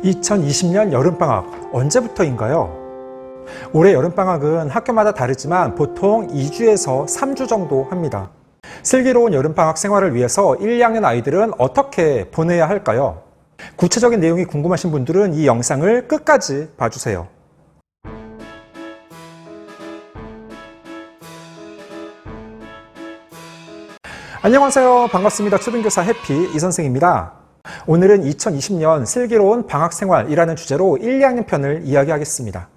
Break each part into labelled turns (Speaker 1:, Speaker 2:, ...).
Speaker 1: 2020년 여름방학 언제부터인가요? 올해 여름방학은 학교마다 다르지만 보통 2주에서 3주 정도 합니다. 슬기로운 여름방학 생활을 위해서 1, 2학년 아이들은 어떻게 보내야 할까요? 구체적인 내용이 궁금하신 분들은 이 영상을 끝까지 봐주세요. 안녕하세요. 반갑습니다. 초등교사 해피 이선생입니다. 오늘은 2020년 슬기로운 방학생활이라는 주제로 1, 2학년 편을 이야기하겠습니다.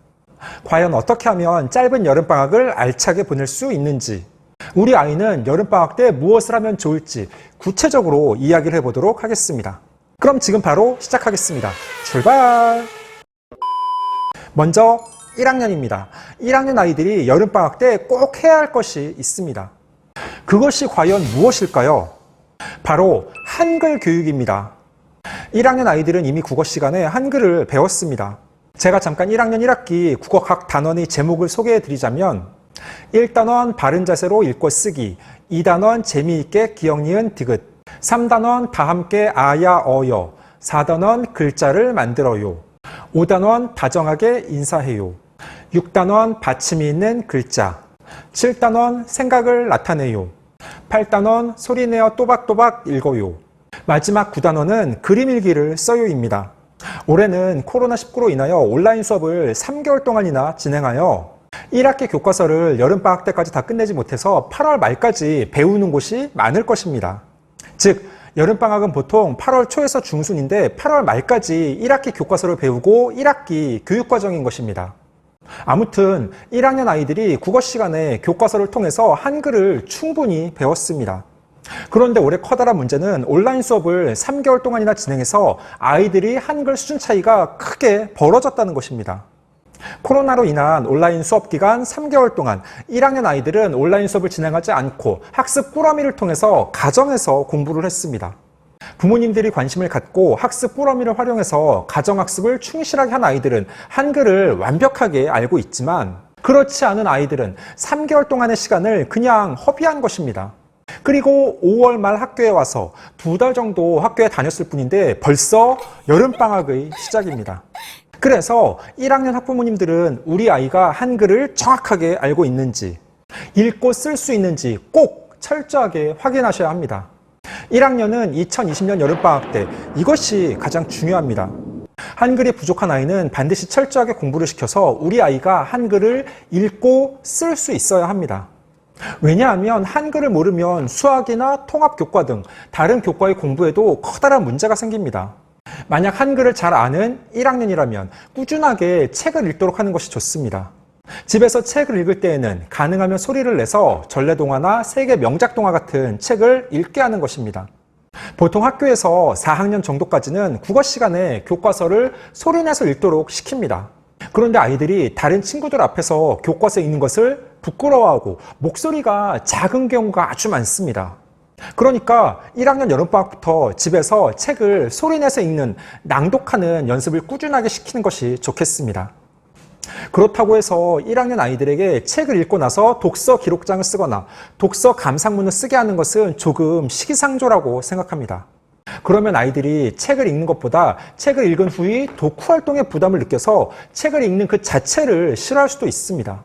Speaker 1: 과연 어떻게 하면 짧은 여름방학을 알차게 보낼 수 있는지, 우리 아이는 여름방학 때 무엇을 하면 좋을지 구체적으로 이야기를 해보도록 하겠습니다. 그럼 지금 바로 시작하겠습니다. 출발! 먼저 1학년입니다. 1학년 아이들이 여름방학 때 꼭 해야 할 것이 있습니다. 그것이 과연 무엇일까요? 바로 한글 교육입니다. 1학년 아이들은 이미 국어 시간에 한글을 배웠습니다. 제가 잠깐 1학년 1학기 국어 각 단원의 제목을 소개해 드리자면 1단원 바른 자세로 읽고 쓰기, 2단원 재미있게 기억, 니은, 디귿, 3단원 다 함께 아야, 어여, 4단원 글자를 만들어요, 5단원 다정하게 인사해요, 6단원 받침이 있는 글자, 7단원 생각을 나타내요, 8단원 소리내어 또박또박 읽어요, 마지막 9단원은 그림 일기를 써요입니다. 올해는 코로나19로 인하여 온라인 수업을 3개월 동안이나 진행하여 1학기 교과서를 여름방학 때까지 다 끝내지 못해서 8월 말까지 배우는 곳이 많을 것입니다. 즉, 여름방학은 보통 8월 초에서 중순인데 8월 말까지 1학기 교과서를 배우고 1학기 교육과정인 것입니다. 아무튼 1학년 아이들이 국어 시간에 교과서를 통해서 한글을 충분히 배웠습니다. 그런데 올해 커다란 문제는 온라인 수업을 3개월 동안이나 진행해서 아이들이 한글 수준 차이가 크게 벌어졌다는 것입니다. 코로나로 인한 온라인 수업 기간 3개월 동안 1학년 아이들은 온라인 수업을 진행하지 않고 학습 꾸러미를 통해서 가정에서 공부를 했습니다. 부모님들이 관심을 갖고 학습 꾸러미를 활용해서 가정학습을 충실하게 한 아이들은 한글을 완벽하게 알고 있지만, 그렇지 않은 아이들은 3개월 동안의 시간을 그냥 허비한 것입니다. 그리고 5월 말 학교에 와서 2달 정도 학교에 다녔을 뿐인데 벌써 여름방학의 시작입니다. 그래서 1학년 학부모님들은 우리 아이가 한글을 정확하게 알고 있는지, 읽고 쓸 수 있는지 꼭 철저하게 확인하셔야 합니다. 1학년은 2020년 여름방학 때 이것이 가장 중요합니다. 한글이 부족한 아이는 반드시 철저하게 공부를 시켜서 우리 아이가 한글을 읽고 쓸 수 있어야 합니다. 왜냐하면 한글을 모르면 수학이나 통합교과 등 다른 교과의 공부에도 커다란 문제가 생깁니다. 만약 한글을 잘 아는 1학년이라면 꾸준하게 책을 읽도록 하는 것이 좋습니다. 집에서 책을 읽을 때에는 가능하면 소리를 내서 전래동화나 세계 명작동화 같은 책을 읽게 하는 것입니다. 보통 학교에서 4학년 정도까지는 국어 시간에 교과서를 소리내서 읽도록 시킵니다. 그런데 아이들이 다른 친구들 앞에서 교과서 읽는 것을 부끄러워하고 목소리가 작은 경우가 아주 많습니다. 그러니까 1학년 여름방학부터 집에서 책을 소리내서 읽는, 낭독하는 연습을 꾸준하게 시키는 것이 좋겠습니다. 그렇다고 해서 1학년 아이들에게 책을 읽고 나서 독서 기록장을 쓰거나 독서 감상문을 쓰게 하는 것은 조금 시기상조라고 생각합니다. 그러면 아이들이 책을 읽는 것보다 책을 읽은 후에 독후 활동의 부담을 느껴서 책을 읽는 그 자체를 싫어할 수도 있습니다.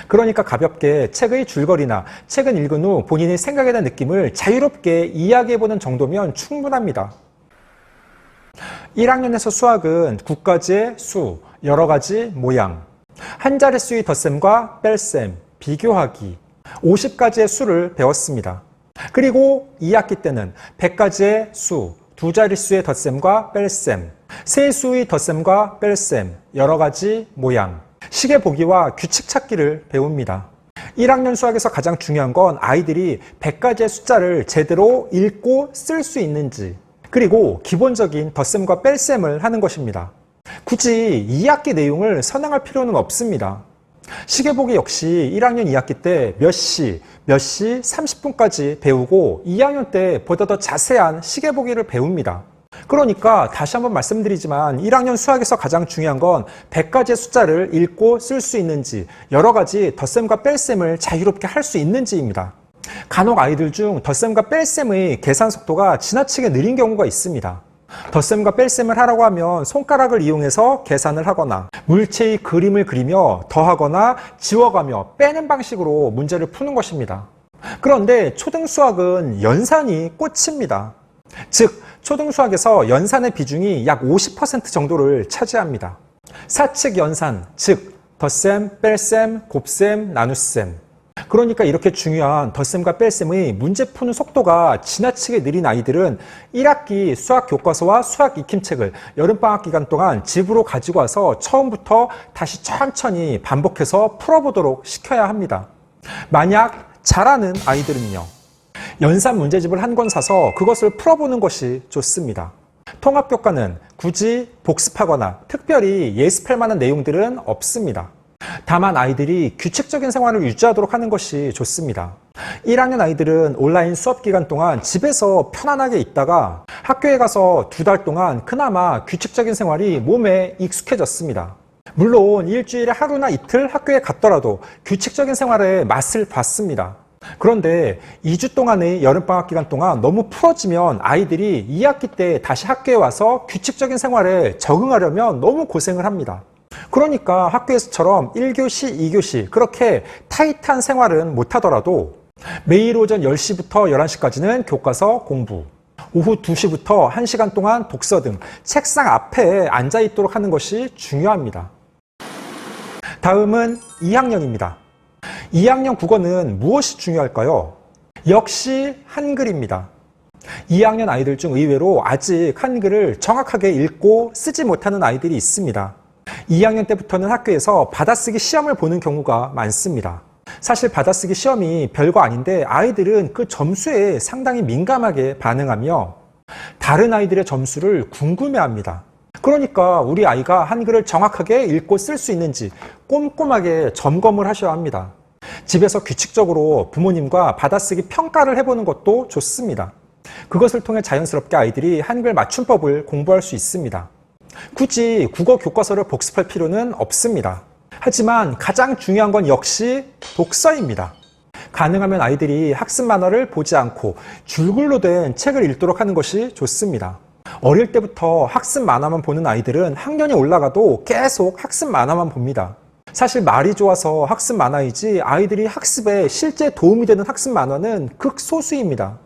Speaker 1: 그러니까 가볍게 책의 줄거리나 책은 읽은 후 본인의 생각에 대한 느낌을 자유롭게 이야기해보는 정도면 충분합니다. 1학년에서 수학은 9가지의 수, 여러 가지 모양, 한 자릿수의 덧셈과 뺄셈, 비교하기, 50가지의 수를 배웠습니다. 그리고 2학기 때는 100가지의 수, 두 자릿수의 덧셈과 뺄셈, 세 수의 덧셈과 뺄셈, 여러 가지 모양, 시계 보기와 규칙 찾기를 배웁니다. 1학년 수학에서 가장 중요한 건 아이들이 100가지의 숫자를 제대로 읽고 쓸 수 있는지, 그리고 기본적인 덧셈과 뺄셈을 하는 것입니다. 굳이 2학기 내용을 선행할 필요는 없습니다. 시계 보기 역시 1학년 2학기 때 몇 시 30분까지 배우고 2학년 때 보다 더 자세한 시계 보기를 배웁니다. 그러니까 다시 한번 말씀드리지만 1학년 수학에서 가장 중요한 건 100가지의 숫자를 읽고 쓸 수 있는지, 여러 가지 덧셈과 뺄셈을 자유롭게 할 수 있는지입니다. 간혹 아이들 중 덧셈과 뺄셈의 계산 속도가 지나치게 느린 경우가 있습니다. 덧셈과 뺄셈을 하라고 하면 손가락을 이용해서 계산을 하거나 물체의 그림을 그리며 더하거나 지워가며 빼는 방식으로 문제를 푸는 것입니다. 그런데 초등수학은 연산이 꽃입니다. 즉, 초등수학에서 연산의 비중이 약 50% 정도를 차지합니다. 사칙 연산, 즉 덧셈, 뺄셈, 곱셈, 나눗셈. 그러니까 이렇게 중요한 덧셈과 뺄셈의 문제 푸는 속도가 지나치게 느린 아이들은 1학기 수학 교과서와 수학 익힘책을 여름방학 기간 동안 집으로 가지고 와서 처음부터 다시 천천히 반복해서 풀어보도록 시켜야 합니다. 만약 잘하는 아이들은요, 연산 문제집을 한 권 사서 그것을 풀어보는 것이 좋습니다. 통합교과는 굳이 복습하거나 특별히 예습할 만한 내용들은 없습니다. 다만 아이들이 규칙적인 생활을 유지하도록 하는 것이 좋습니다. 1학년 아이들은 온라인 수업 기간 동안 집에서 편안하게 있다가 학교에 가서 2달 동안 그나마 규칙적인 생활이 몸에 익숙해졌습니다. 물론 일주일에 하루나 이틀 학교에 갔더라도 규칙적인 생활의 맛을 봤습니다. 그런데 2주 동안의 여름방학 기간 동안 너무 풀어지면 아이들이 2학기 때 다시 학교에 와서 규칙적인 생활에 적응하려면 너무 고생을 합니다. 그러니까 학교에서처럼 1교시, 2교시 그렇게 타이트한 생활은 못하더라도 매일 오전 10시부터 11시까지는 교과서 공부, 오후 2시부터 1시간 동안 독서 등 책상 앞에 앉아 있도록 하는 것이 중요합니다. 다음은 2학년입니다. 2학년 국어는 무엇이 중요할까요? 역시 한글입니다. 2학년 아이들 중 의외로 아직 한글을 정확하게 읽고 쓰지 못하는 아이들이 있습니다. 2학년 때부터는 학교에서 받아쓰기 시험을 보는 경우가 많습니다. 사실 받아쓰기 시험이 별거 아닌데 아이들은 그 점수에 상당히 민감하게 반응하며 다른 아이들의 점수를 궁금해합니다. 그러니까 우리 아이가 한글을 정확하게 읽고 쓸 수 있는지 꼼꼼하게 점검을 하셔야 합니다. 집에서 규칙적으로 부모님과 받아쓰기 평가를 해보는 것도 좋습니다. 그것을 통해 자연스럽게 아이들이 한글 맞춤법을 공부할 수 있습니다. 굳이 국어 교과서를 복습할 필요는 없습니다. 하지만 가장 중요한 건 역시 독서입니다. 가능하면 아이들이 학습 만화를 보지 않고 줄글로 된 책을 읽도록 하는 것이 좋습니다. 어릴 때부터 학습 만화만 보는 아이들은 학년이 올라가도 계속 학습 만화만 봅니다. 사실 말이 좋아서 학습 만화이지 아이들이 학습에 실제 도움이 되는 학습 만화는 극소수입니다.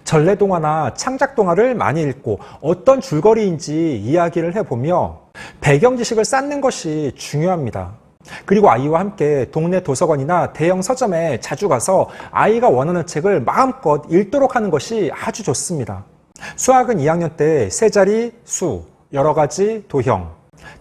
Speaker 1: 전래동화나 창작동화를 많이 읽고 어떤 줄거리인지 이야기를 해보며 배경 지식을 쌓는 것이 중요합니다. 그리고 아이와 함께 동네 도서관이나 대형 서점에 자주 가서 아이가 원하는 책을 마음껏 읽도록 하는 것이 아주 좋습니다. 수학은 2학년 때 세자리, 수, 여러 가지 도형,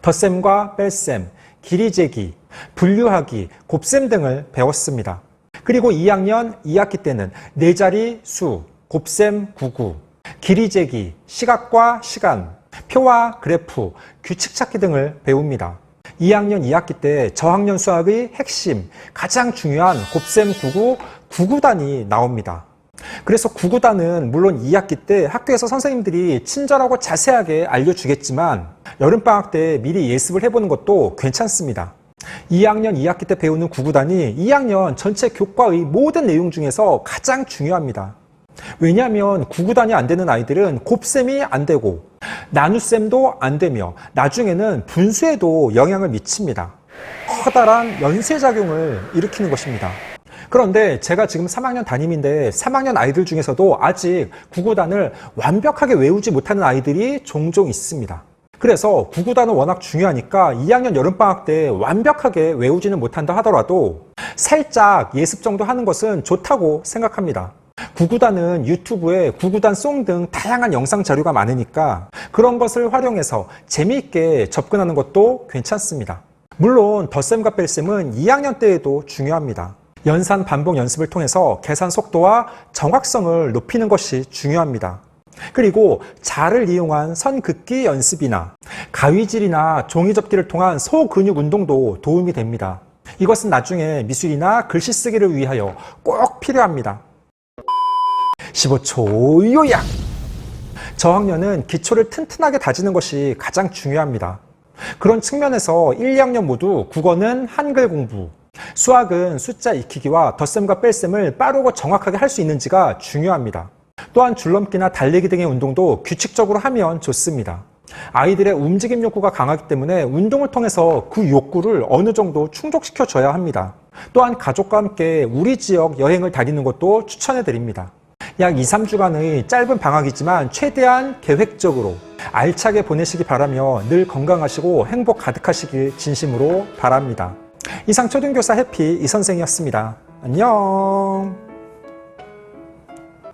Speaker 1: 덧셈과 뺄셈, 길이 재기, 분류하기, 곱셈 등을 배웠습니다. 그리고 2학년 2학기 때는 네자리, 수, 곱셈, 구구, 길이 재기, 시각과 시간, 표와 그래프, 규칙 찾기 등을 배웁니다. 2학년 2학기 때 저학년 수학의 핵심, 가장 중요한 곱셈, 구구, 구구단이 나옵니다. 그래서 구구단은 물론 2학기 때 학교에서 선생님들이 친절하고 자세하게 알려주겠지만 여름방학 때 미리 예습을 해보는 것도 괜찮습니다. 2학년 2학기 때 배우는 구구단이 2학년 전체 교과의 모든 내용 중에서 가장 중요합니다. 왜냐하면 구구단이 안 되는 아이들은 곱셈이 안 되고 나눗셈도 안 되며 나중에는 분수에도 영향을 미칩니다. 커다란 연쇄작용을 일으키는 것입니다. 그런데 제가 지금 3학년 담임인데 3학년 아이들 중에서도 아직 구구단을 완벽하게 외우지 못하는 아이들이 종종 있습니다. 그래서 구구단은 워낙 중요하니까 2학년 여름방학 때 완벽하게 외우지는 못한다 하더라도 살짝 예습 정도 하는 것은 좋다고 생각합니다. 구구단은 유튜브에 구구단 송 등 다양한 영상 자료가 많으니까 그런 것을 활용해서 재미있게 접근하는 것도 괜찮습니다. 물론 덧셈과 뺄셈은 2학년 때에도 중요합니다. 연산 반복 연습을 통해서 계산 속도와 정확성을 높이는 것이 중요합니다. 그리고 자를 이용한 선 긋기 연습이나 가위질이나 종이접기를 통한 소근육 운동도 도움이 됩니다. 이것은 나중에 미술이나 글씨 쓰기를 위하여 꼭 필요합니다. 15초 요약! 저학년은 기초를 튼튼하게 다지는 것이 가장 중요합니다. 그런 측면에서 1, 2학년 모두 국어는 한글 공부, 수학은 숫자 익히기와 덧셈과 뺄셈을 빠르고 정확하게 할 수 있는지가 중요합니다. 또한 줄넘기나 달리기 등의 운동도 규칙적으로 하면 좋습니다. 아이들의 움직임 욕구가 강하기 때문에 운동을 통해서 그 욕구를 어느 정도 충족시켜줘야 합니다. 또한 가족과 함께 우리 지역 여행을 다니는 것도 추천해 드립니다. 약 2, 3주간의 짧은 방학이지만 최대한 계획적으로 알차게 보내시기 바라며 늘 건강하시고 행복 가득하시길 진심으로 바랍니다. 이상 초등교사 해피 이선생이었습니다. 안녕.